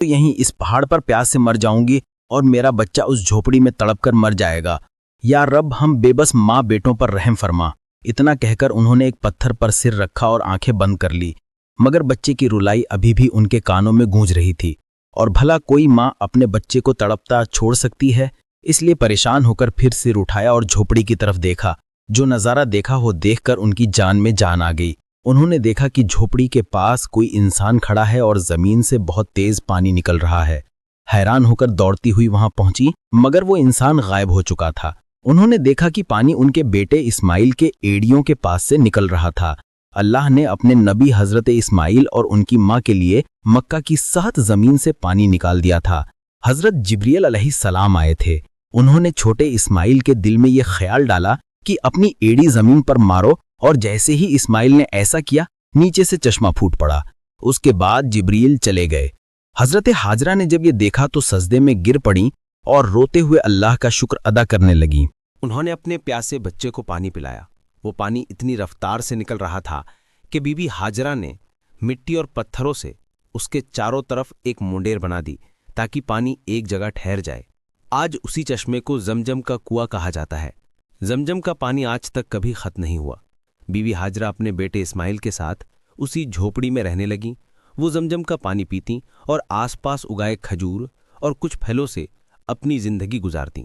तो यहीं इस पहाड़ पर प्यास से मर जाऊंगी और मेरा बच्चा उस झोपड़ी में तड़प कर मर जाएगा। या रब, हम बेबस माँ बेटों पर रहम फरमा। इतना कहकर उन्होंने एक पत्थर पर सिर रखा और आंखें बंद कर ली, मगर बच्चे की रुलाई अभी भी उनके कानों में गूंज रही थी। और भला कोई माँ अपने बच्चे को तड़पता छोड़ सकती है? इसलिए परेशान होकर फिर सिर उठाया और झोपड़ी की तरफ देखा। जो नज़ारा देखा वो देखकर उनकी जान में जान आ गई। उन्होंने देखा कि झोपड़ी के पास कोई इंसान खड़ा है और जमीन से बहुत तेज पानी निकल रहा है। हैरान होकर दौड़ती हुई वहां पहुंची, मगर वो इंसान गायब हो चुका था। उन्होंने देखा कि पानी उनके बेटे इस्माइल के एड़ियों के पास से निकल रहा था। अल्लाह ने अपने नबी हजरत इस्माइल और उनकी माँ के लिए मक्का की सख्त जमीन से पानी निकाल दिया था। हजरत जिब्रील अलैहिस्सलाम आए थे। उन्होंने छोटे इस्माइल के दिल में ये ख्याल डाला कि अपनी एड़ी जमीन पर मारो, और जैसे ही इस्माइल ने ऐसा किया, नीचे से चश्मा फूट पड़ा। उसके बाद जिब्रील चले गए। हजरत हाजरा ने जब ये देखा तो सजदे में गिर पड़ी और रोते हुए अल्लाह का शुक्र अदा करने लगी। उन्होंने अपने प्यासे बच्चे को पानी पिलाया। वो पानी इतनी रफ्तार से निकल रहा था कि बीबी हाजरा ने मिट्टी और पत्थरों से उसके चारों तरफ एक मुंडेर बना दी ताकि पानी एक जगह ठहर जाए। आज उसी चश्मे को जमजम का कुआं कहा जाता है। जमजम का पानी आज तक कभी खत्म नहीं हुआ। बीवी हाजरा अपने बेटे इस्माइल के साथ उसी झोपड़ी में रहने लगी। वो जमजम का पानी पीती और आसपास उगाए खजूर और कुछ फलों से अपनी जिंदगी गुजारती।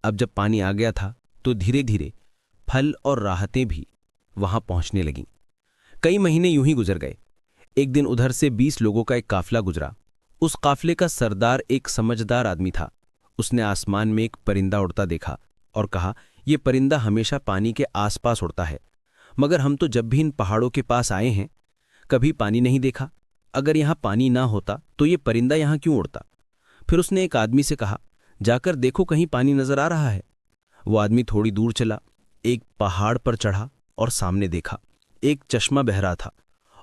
अब जब पानी आ गया था तो धीरे धीरे फल और राहतें भी वहां पहुंचने लगीं। कई महीने यूं ही गुजर गए। एक दिन उधर से 20 लोगों का एक काफिला गुजरा। उस काफिले का सरदार एक समझदार आदमी था। उसने आसमान में एक परिंदा उड़ता देखा और कहा, यह परिंदा हमेशा पानी के आसपास उड़ता है, मगर हम तो जब भी इन पहाड़ों के पास आए हैं कभी पानी नहीं देखा। अगर यहाँ पानी ना होता तो ये परिंदा यहाँ क्यों उड़ता? फिर उसने एक आदमी से कहा, जाकर देखो कहीं पानी नजर आ रहा है। वो आदमी थोड़ी दूर चला, एक पहाड़ पर चढ़ा और सामने देखा एक चश्मा बह रहा था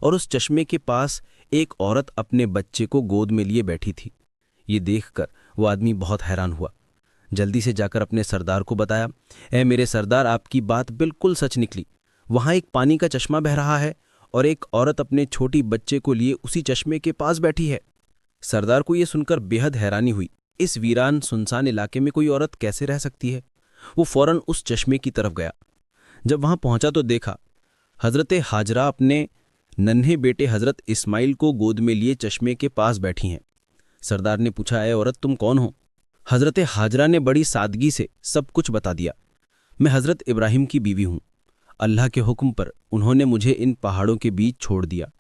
और उस चश्मे के पास एक औरत अपने बच्चे को गोद में लिए बैठी थी। ये देखकर वो आदमी बहुत हैरान हुआ। जल्दी से जाकर अपने सरदार को बताया, ऐ मेरे सरदार, आपकी बात बिल्कुल सच निकली। वहां एक पानी का चश्मा बह रहा है और एक औरत अपने छोटी बच्चे को लिए उसी चश्मे के पास बैठी है। सरदार को यह सुनकर बेहद हैरानी हुई। इस वीरान सुनसान इलाके में कोई औरत कैसे रह सकती है? वो फौरन उस चश्मे की तरफ गया। जब वहां पहुंचा तो देखा हजरत हाजरा अपने नन्हे बेटे हजरत इस्माइल को गोद में लिए चश्मे के पास बैठी हैं। सरदार ने पूछा, ऐ औरत, तुम कौन हो? हजरत हाजरा ने बड़ी सादगी से सब कुछ बता दिया। मैं हजरत इब्राहिम की बीवी हूं। अल्लाह के हुक्म पर उन्होंने मुझे इन पहाड़ों के बीच छोड़ दिया।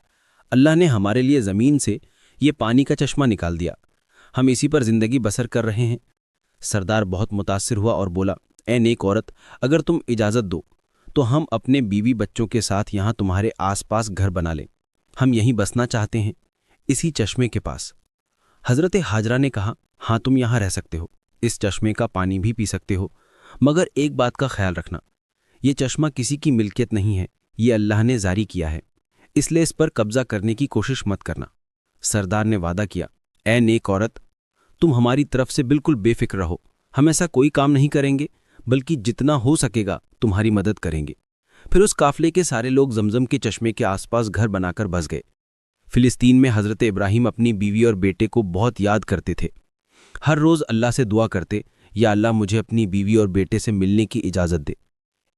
अल्लाह ने हमारे लिए ज़मीन से ये पानी का चश्मा निकाल दिया। हम इसी पर जिंदगी बसर कर रहे हैं। सरदार बहुत मुतासिर हुआ और बोला, ऐ नेक औरत, अगर तुम इजाज़त दो तो हम अपने बीवी बच्चों के साथ यहाँ तुम्हारे आसपास घर बना लें। हम यहीं बसना चाहते हैं, इसी चश्मे के पास। हजरत हाजरा ने कहा, हाँ, तुम यहाँ रह सकते हो, इस चश्मे का पानी भी पी सकते हो, मगर एक बात का ख्याल रखना, ये चश्मा किसी की मिल्कियत नहीं है, ये अल्लाह ने जारी किया है, इसलिए इस पर कब्जा करने की कोशिश मत करना। सरदार ने वादा किया, ऐ नेक औरत, तुम हमारी तरफ से बिल्कुल बेफिक्र रहो। हम ऐसा कोई काम नहीं करेंगे, बल्कि जितना हो सकेगा तुम्हारी मदद करेंगे। फिर उस काफले के सारे लोग जमजम के चश्मे के आसपास घर बनाकर बस गए। फिलिस्तीन में हजरत इब्राहिम अपनी बीवी और बेटे को बहुत याद करते थे। हर रोज अल्लाह से दुआ करते, या अल्लाह मुझे अपनी बीवी और बेटे से मिलने की इजाज़त दे।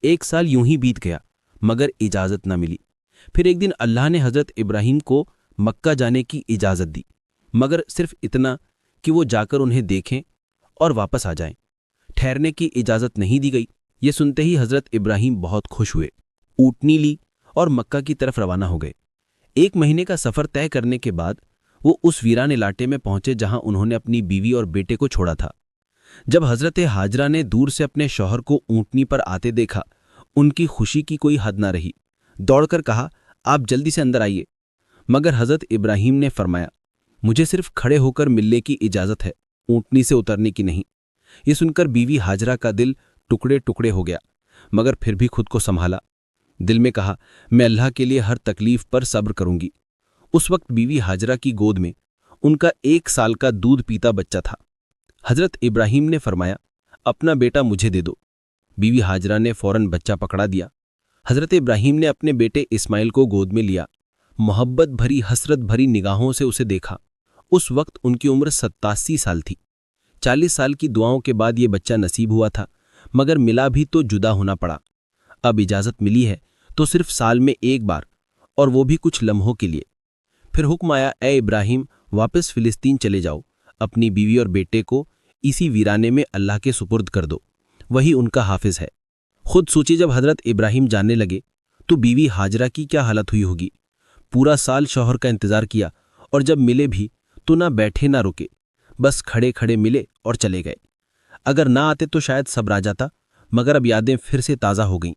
1 साल यूं ही बीत गया, मगर इजाज़त न मिली। फिर एक दिन अल्लाह ने हजरत इब्राहिम को मक्का जाने की इजाज़त दी, मगर सिर्फ इतना कि वो जाकर उन्हें देखें और वापस आ जाएं। ठहरने की इजाज़त नहीं दी गई। ये सुनते ही हजरत इब्राहिम बहुत खुश हुए, ऊँटनी ली और मक्का की तरफ रवाना हो गए। 1 महीने का सफ़र तय करने के बाद वो उस वीरान इलाके में पहुंचे जहां उन्होंने अपनी बीवी और बेटे को छोड़ा था। जब हजरत हाजरा ने दूर से अपने शौहर को ऊँटनी पर आते देखा, उनकी खुशी की कोई हद न रही। दौड़कर कहा, आप जल्दी से अंदर आइए। मगर हजरत इब्राहिम ने फरमाया, मुझे सिर्फ खड़े होकर मिलने की इजाज़त है, ऊँटनी से उतरने की नहीं। ये सुनकर बीवी हाजरा का दिल टुकड़े टुकड़े हो गया, मगर फिर भी खुद को संभाला। दिल में कहा, मैं अल्लाह के लिए हर तकलीफ पर सब्र करूंगी। उस वक्त बीवी हाजरा की गोद में उनका 1 साल का दूध पीता बच्चा था। हजरत इब्राहिम ने फरमाया, अपना बेटा मुझे दे दो। बीवी हाजरा ने फौरन बच्चा पकड़ा दिया। हजरत इब्राहिम ने अपने बेटे इस्माइल को गोद में लिया। मोहब्बत भरी, हसरत भरी निगाहों से उसे देखा। उस वक्त उनकी उम्र 87 साल थी। 40 साल की दुआओं के बाद ये बच्चा नसीब हुआ था, मगर मिला भी तो जुदा होना पड़ा। अब इजाज़त मिली है तो सिर्फ साल में एक बार, और वो भी कुछ लम्हों के लिए। फिर हुक्म आया, ए इब्राहिम, वापस फिलिस्तीन चले जाओ, अपनी बीवी और बेटे को इसी वीराने में अल्लाह के सुपुर्द कर दो, वही उनका हाफिज है। खुद सोचिए, जब हजरत इब्राहिम जानने लगे तो बीवी हाजरा की क्या हालत हुई होगी। पूरा साल शौहर का इंतजार किया, और जब मिले भी तो ना बैठे ना रुके, बस खड़े खड़े मिले और चले गए। अगर ना आते तो शायद सब्र आ जाता, मगर अब यादें फिर से ताज़ा हो गईं।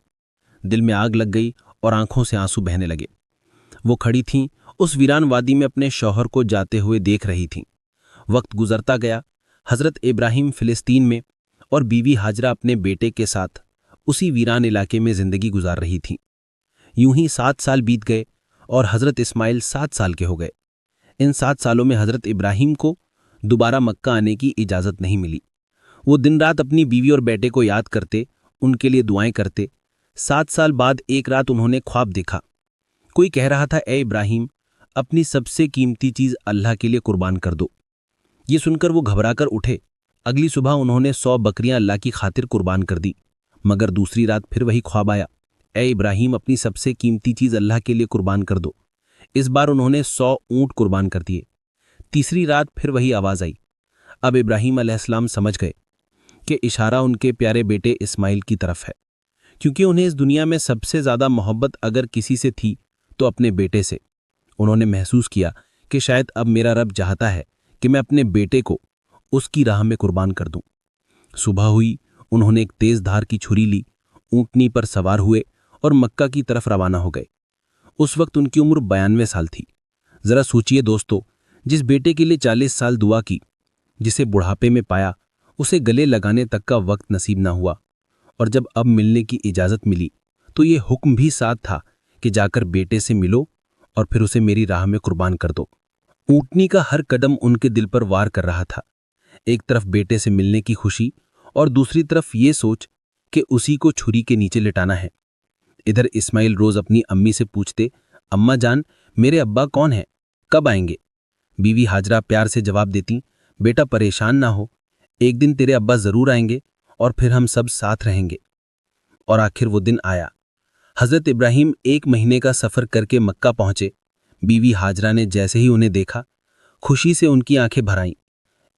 दिल में आग लग गई और आंखों से आंसू बहने लगे। वो खड़ी थीं, उस वीरान वादी में अपने शौहर को जाते हुए देख रही थीं। वक्त गुजरता गया। हजरत इब्राहिम फिलिस्तीन में और बीवी हाजरा अपने बेटे के साथ उसी वीरान इलाके में जिंदगी गुजार रही थीं। यूं ही 7 साल बीत गए और हजरत इस्माइल 7 साल के हो गए। इन 7 सालों में हजरत इब्राहिम को दोबारा मक्का आने की इजाज़त नहीं मिली। वो दिन रात अपनी बीवी और बेटे को याद करते, उनके लिए दुआएं करते। 7 साल बाद एक रात उन्होंने ख्वाब देखा। कोई कह रहा था, ए इब्राहिम, अपनी सबसे कीमती चीज़ अल्लाह के लिए कुर्बान कर दो। ये सुनकर वो घबराकर उठे। अगली सुबह उन्होंने 100 बकरियां अल्लाह की खातिर कुर्बान कर दी। मगर दूसरी रात फिर वही ख्वाब आया, ए इब्राहिम, अपनी सबसे कीमती चीज़ अल्लाह के लिए कुर्बान कर दो। इस बार उन्होंने 100 ऊँट कुर्बान कर दिए। तीसरी रात फिर वही आवाज़ आई। अब इब्राहिम अलैहिस्सलाम समझ गए कि इशारा उनके प्यारे बेटे इस्माइल की तरफ है, क्योंकि उन्हें इस दुनिया में सबसे ज़्यादा मोहब्बत अगर किसी से थी तो अपने बेटे से। उन्होंने महसूस किया कि शायद अब मेरा रब चाहता है कि मैं अपने बेटे को उसकी राह में कुर्बान कर दूं। सुबह हुई, उन्होंने एक तेज धार की छुरी ली, ऊंटनी पर सवार हुए और मक्का की तरफ रवाना हो गए। उस वक्त उनकी उम्र 92 साल थी। जरा सोचिए दोस्तों, जिस बेटे के लिए 40 साल दुआ की, जिसे बुढ़ापे में पाया, उसे गले लगाने तक का वक्त नसीब ना हुआ, और जब अब मिलने की इजाज़त मिली तो ये हुक्म भी साथ था कि जाकर बेटे से मिलो और फिर उसे मेरी राह में कुर्बान कर दो। ऊंटनी का हर कदम उनके दिल पर वार कर रहा था। एक तरफ बेटे से मिलने की खुशी और दूसरी तरफ ये सोच कि उसी को छुरी के नीचे लिटाना है। इधर इस्माइल रोज अपनी अम्मी से पूछते, अम्मा जान, मेरे अब्बा कौन है, कब आएंगे? बीवी हाजरा प्यार से जवाब देती, बेटा परेशान ना हो, एक दिन तेरे अब्बा जरूर आएंगे और फिर हम सब साथ रहेंगे। और आखिर वो दिन आया। हजरत इब्राहिम 1 महीने का सफर करके मक्का पहुंचे। बीवी हाजरा ने जैसे ही उन्हें देखा, खुशी से उनकी आंखें भर आईं।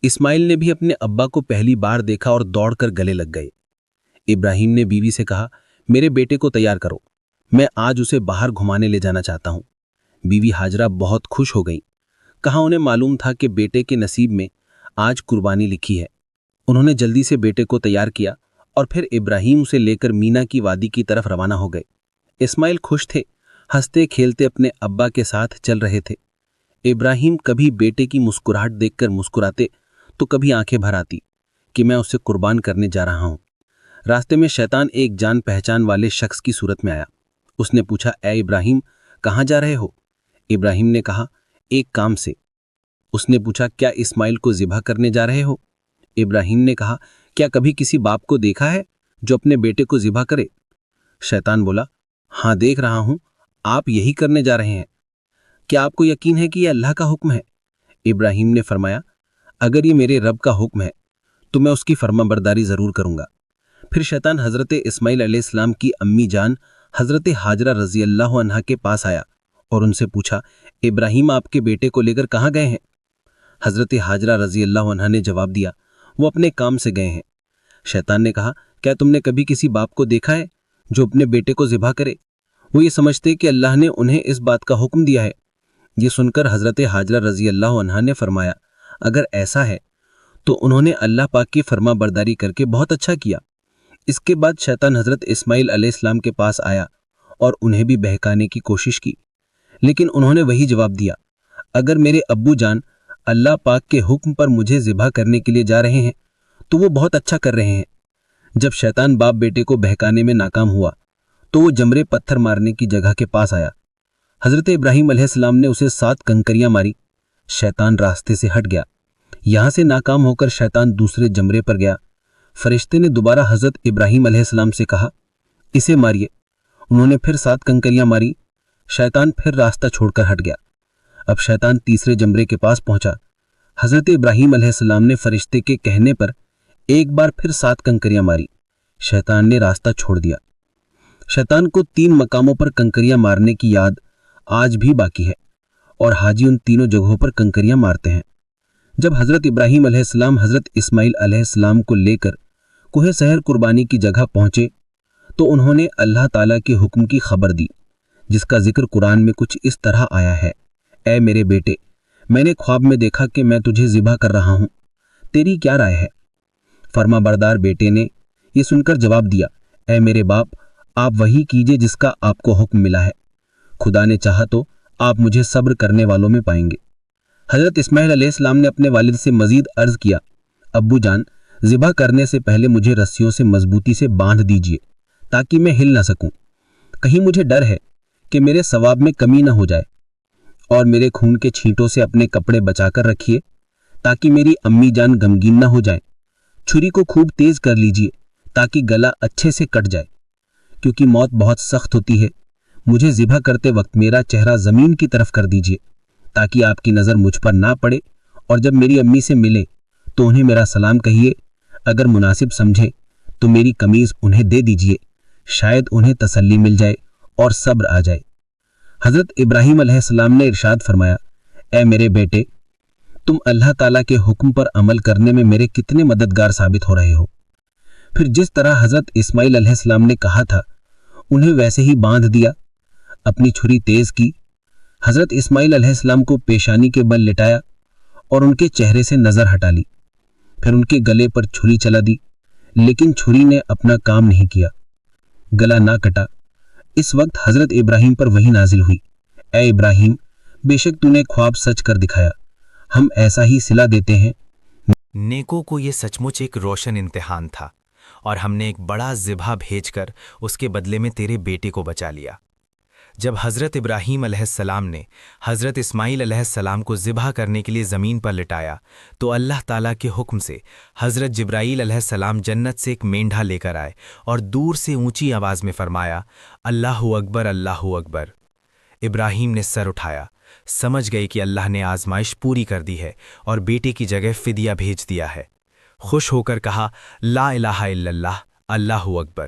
इस्माइल ने भी अपने अब्बा को पहली बार देखा और दौड़कर गले लग गए। इब्राहिम ने बीवी से कहा, मेरे बेटे को तैयार करो, मैं आज उसे बाहर घुमाने ले जाना चाहता हूं। बीवी हाजरा बहुत खुश हो गईं। कहाँ उन्हें मालूम था कि बेटे के नसीब में आज कुर्बानी लिखी है। उन्होंने जल्दी से बेटे को तैयार किया और फिर इब्राहिम उसे लेकर मीना की वादी की तरफ रवाना हो गए। इस्माइल खुश थे, हंसते खेलते अपने अब्बा के साथ चल रहे थे। इब्राहिम कभी बेटे की मुस्कुराहट देखकर मुस्कुराते तो कभी आंखें भर आती कि मैं उसे कुर्बान करने जा रहा हूं। रास्ते में शैतान एक जान पहचान वाले शख्स की सूरत में आया। उसने पूछा, ए इब्राहिम, कहाँ जा रहे हो? इब्राहिम ने कहा, एक काम से। उसने पूछा, क्या इस्माइल को ज़िबा करने जा रहे हो? इब्राहिम ने कहा, क्या कभी किसी बाप को देखा है जो अपने बेटे को ज़िबा करे? शैतान बोला, हाँ देख रहा हूं, आप यही करने जा रहे हैं। क्या आपको यकीन है कि यह अल्लाह का हुक्म है? इब्राहिम ने फरमाया, अगर ये मेरे रब का हुक्म है तो मैं उसकी फर्माबरदारी जरूर करूंगा। फिर शैतान हजरत इस्माइल अलैहिस्सलाम की अम्मी जान हजरत हाजरा रजी अल्लाह अन्हा के पास आया और उनसे पूछा, इब्राहिम आपके बेटे को लेकर कहाँ गए हैं? हजरत हाजरा रजी अल्लाह अन्हा ने जवाब दिया, वो अपने काम से गए हैं। शैतान ने कहा, क्या तुमने कभी किसी बाप को देखा है जो अपने बेटे को ज़िबा करे? वो ये समझते कि अल्लाह ने उन्हें इस बात का हुक्म दिया है। ये सुनकर हजरत हाजरा रजी अल्लाह अन्हा ने फरमाया, अगर ऐसा है तो उन्होंने अल्लाह पाक की फर्मा बरदारी करके बहुत अच्छा किया। इसके बाद शैतान हजरत इस्माइल अलैहिस्सलाम के पास आया और उन्हें भी बहकाने की कोशिश की, लेकिन उन्होंने वही जवाब दिया, अगर मेरे अब्बू जान अल्लाह पाक के हुक्म पर मुझे ज़िबा करने के लिए जा रहे हैं तो वो बहुत अच्छा कर रहे हैं। जब शैतान बाप बेटे को बहकाने में नाकाम हुआ तो वो जमरे पत्थर मारने की जगह के पास आया। हजरत इब्राहिम अलैहिस्सलाम ने उसे 7 कंकरियां मारी। शैतान रास्ते से हट गया। यहां से नाकाम होकर शैतान दूसरे जमरे पर गया। फरिश्ते ने दोबारा हजरत इब्राहिम अलैहिस्सलाम से कहा, इसे मारिए। उन्होंने फिर 7 कंकरियां मारी। शैतान फिर रास्ता छोड़कर हट गया। अब शैतान तीसरे जमरे के पास पहुंचा। حضرت ابراہیم علیہ السلام نے فرشتے کے کہنے پر ایک بار پھر 7 کنکریاں ماری۔ شیطان نے راستہ چھوڑ دیا۔ شیطان کو 3 مقاموں پر کنکریاں مارنے کی یاد آج بھی باقی ہے اور حاجی ان تینوں جگہوں پر کنکریاں مارتے ہیں۔ جب حضرت ابراہیم علیہ السلام حضرت اسماعیل علیہ السلام کو لے کر کوہ سحر قربانی کی جگہ پہنچے تو انہوں نے اللہ تعالیٰ کے حکم کی خبر دی، جس کا ذکر قرآن میں کچھ اس طرح آیا ہے: اے میرے بیٹے، میں نے خواب میں دیکھا کہ میں تجھے ذبح کر رہا ہوں، تیری کیا رائے ہے؟ فرما بردار بیٹے نے یہ سن کر جواب دیا: اے میرے باپ، آپ وہی کیجئے جس کا آپ کو حکم ملا ہے، خدا نے چاہا تو آپ مجھے صبر کرنے والوں میں پائیں گے۔ حضرت اسماعیل علیہ السلام نے اپنے والد سے مزید عرض کیا: ابو جان، ذبح کرنے سے پہلے مجھے رسیوں سے مضبوطی سے باندھ دیجئے تاکہ میں ہل نہ سکوں، کہیں مجھے ڈر ہے کہ میرے ثواب میں کمی نہ ہو جائے، اور میرے خون کے چھینٹوں سے اپنے کپڑے بچا کر رکھیے تاکہ میری امی جان غمگین نہ ہو جائیں۔ چھری کو خوب تیز کر لیجئے تاکہ گلا اچھے سے کٹ جائے، کیونکہ موت بہت سخت ہوتی ہے۔ مجھے ذبح کرتے وقت میرا چہرہ زمین کی طرف کر دیجئے تاکہ آپ کی نظر مجھ پر نہ پڑے، اور جب میری امی سے ملے تو انہیں میرا سلام کہیے، اگر مناسب سمجھے تو میری قمیض انہیں دے دیجئے، شاید انہیں تسلی مل جائے اور صبر آ جائے۔ حضرت ابراہیم علیہ السلام نے ارشاد فرمایا: اے میرے بیٹے، تم اللہ تعالیٰ کے حکم پر عمل کرنے میں میرے کتنے مددگار ثابت ہو رہے ہو۔ پھر جس طرح حضرت اسماعیل علیہ السلام نے کہا تھا انہیں ویسے ہی باندھ دیا، اپنی چھری تیز کی، حضرت اسماعیل علیہ السلام کو پیشانی کے بل لٹایا اور ان کے چہرے سے نظر ہٹا لی، پھر ان کے گلے پر چھری چلا دی، لیکن چھری نے اپنا کام نہیں کیا، گلا نہ کٹا۔ اس وقت حضرت ابراہیم پر وحی نازل ہوئی: اے ابراہیم، بے شک تو نے خواب سچ کر دکھایا، ہم ایسا ہی صلہ دیتے ہیں۔ نیکوں کو یہ سچ مچ ایک روشن امتحان تھا، اور ہم نے ایک بڑا ذبح بھیج کر اس کے بدلے میں تیرے بیٹے کو بچا لیا۔ جب حضرت ابراہیم علیہ السلام نے حضرت اسماعیل علیہ السلام کو ذبح کرنے کے لیے زمین پر لٹایا تو اللہ تعالیٰ کے حکم سے حضرت جبرائیل علیہ السلام جنت سے ایک مینڈھا لے کر آئے اور دور سے اونچی آواز میں فرمایا: اللہ اکبر، اللہ اکبر۔ ابراہیم نے سر اٹھایا، سمجھ گئے کہ اللہ نے آزمائش پوری کر دی ہے اور بیٹے کی جگہ فدیہ بھیج دیا ہے۔ خوش ہو کر کہا: لا الہ الا اللہ، اللہ اکبر۔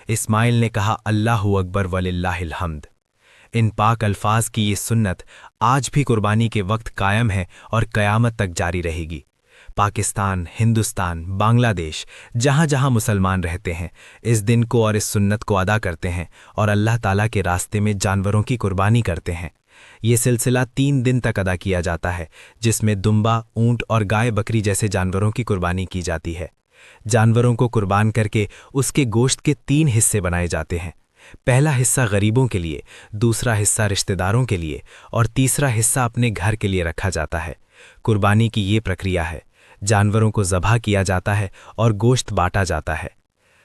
اسماعیل نے کہا: اللہ اکبر وللہ الحمد۔ ان پاک الفاظ کی یہ سنت آج بھی قربانی کے وقت قائم ہے اور قیامت تک جاری رہے گی۔ پاکستان، ہندوستان، بنگلہ دیش، جہاں جہاں مسلمان رہتے ہیں اس دن کو اور اس سنت کو ادا کرتے ہیں اور اللہ تعالیٰ کے راستے میں جانوروں کی قربانی کرتے ہیں۔ یہ سلسلہ 3 دن تک ادا کیا جاتا ہے، جس میں دمبا، اونٹ اور گائے بکری جیسے جانوروں کی قربانی کی جاتی ہے۔ جانوروں کو قربان کر کے اس کے گوشت کے 3 حصے بنائے جاتے ہیں۔ پہلا حصہ غریبوں کے لیے، دوسرا حصہ رشتہ داروں کے لیے اور تیسرا حصہ اپنے گھر کے لیے رکھا جاتا ہے۔ قربانی کی یہ پرکریا ہے، جانوروں کو ذبح کیا جاتا ہے اور گوشت بانٹا جاتا ہے۔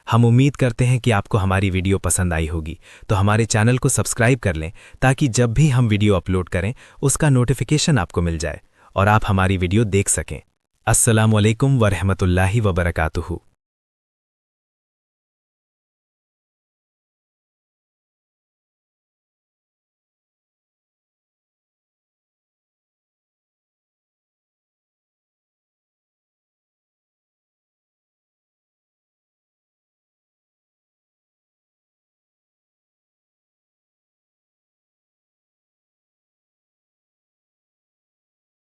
ہم امید کرتے ہیں کہ آپ کو ہماری ویڈیو پسند آئی ہوگی، تو ہمارے چینل کو سبسکرائب کر لیں تاکہ جب بھی ہم ویڈیو اپلوڈ کریں اس کا نوٹیفیکیشن آپ کو مل جائے اور آپ ہماری ویڈیو دیکھ سکیں۔ السلام علیکم ورحمۃ اللہ وبرکاتہ۔